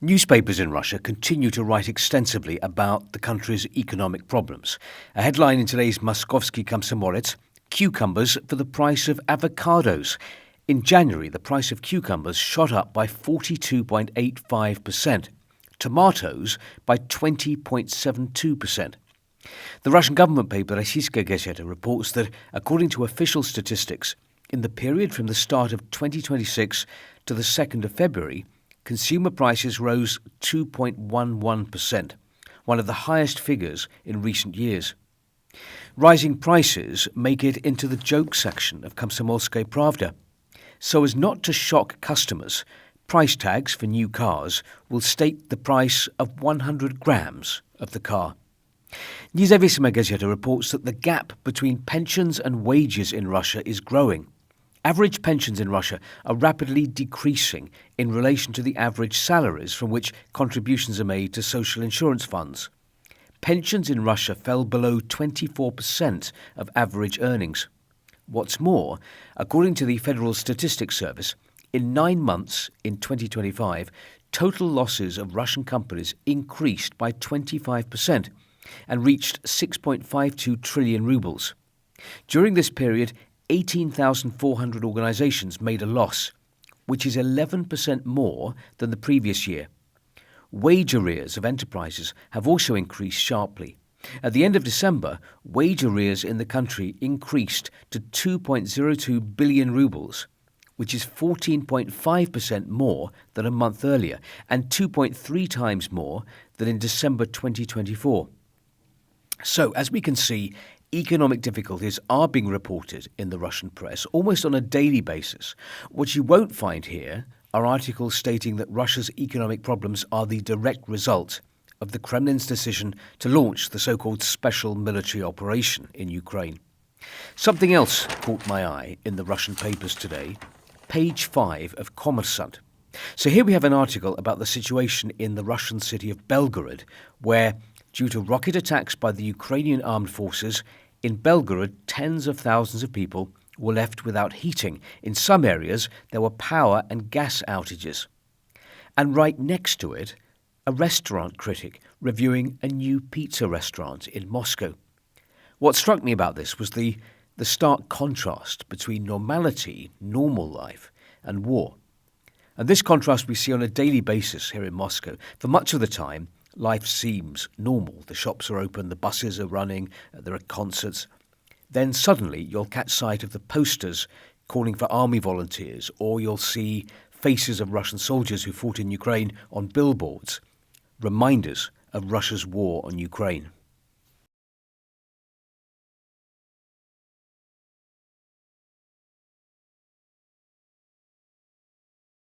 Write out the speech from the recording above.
Newspapers in Russia continue to write extensively about the country's economic problems. A headline in today's Moskovsky Komsomolets: cucumbers for the price of avocados. In January, the price of cucumbers shot up by 42.85%, tomatoes by 20.72%. The Russian government paper Rossiyskaya Gazeta reports that, according to official statistics, in the period from the start of 2026 to the 2nd of February, consumer prices rose 2.11%, one of the highest figures in recent years. Rising prices make it into the joke section of Komsomolskaya Pravda. So as not to shock customers, price tags for new cars will state the price of 100 grams of the car. Nezavisima Gazeta reports that the gap between pensions and wages in Russia is growing. Average pensions in Russia are rapidly decreasing in relation to the average salaries from which contributions are made to social insurance funds. Pensions in Russia fell below 24% of average earnings. What's more, according to the Federal Statistics Service, in 9 months in 2025, total losses of Russian companies increased by 25% and reached 6.52 trillion rubles. During this period, 18,400 organisations made a loss, which is 11% more than the previous year. Wage arrears of enterprises have also increased sharply. At the end of December, wage arrears in the country increased to 2.02 billion rubles, which is 14.5% more than a month earlier and 2.3 times more than in December 2024. So, as we can see, economic difficulties are being reported in the Russian press almost on a daily basis. What you won't find here are articles stating that Russia's economic problems are the direct result of the Kremlin's decision to launch the so-called special military operation in Ukraine. Something else caught my eye in the Russian papers today, page 5 of Kommersant. So here we have an article about the situation in the Russian city of Belgorod, where, due to rocket attacks by the Ukrainian armed forces, in Belgorod, tens of thousands of people were left without heating. In some areas, there were power and gas outages. And right next to it, a restaurant critic reviewing a new pizza restaurant in Moscow. What struck me about this was the stark contrast between normality, normal life, and war. And this contrast we see on a daily basis here in Moscow. For much of the time, life seems normal. The shops are open, the buses are running, there are concerts. Then suddenly you'll catch sight of the posters calling for army volunteers, or you'll see faces of Russian soldiers who fought in Ukraine on billboards, reminders of Russia's war on Ukraine.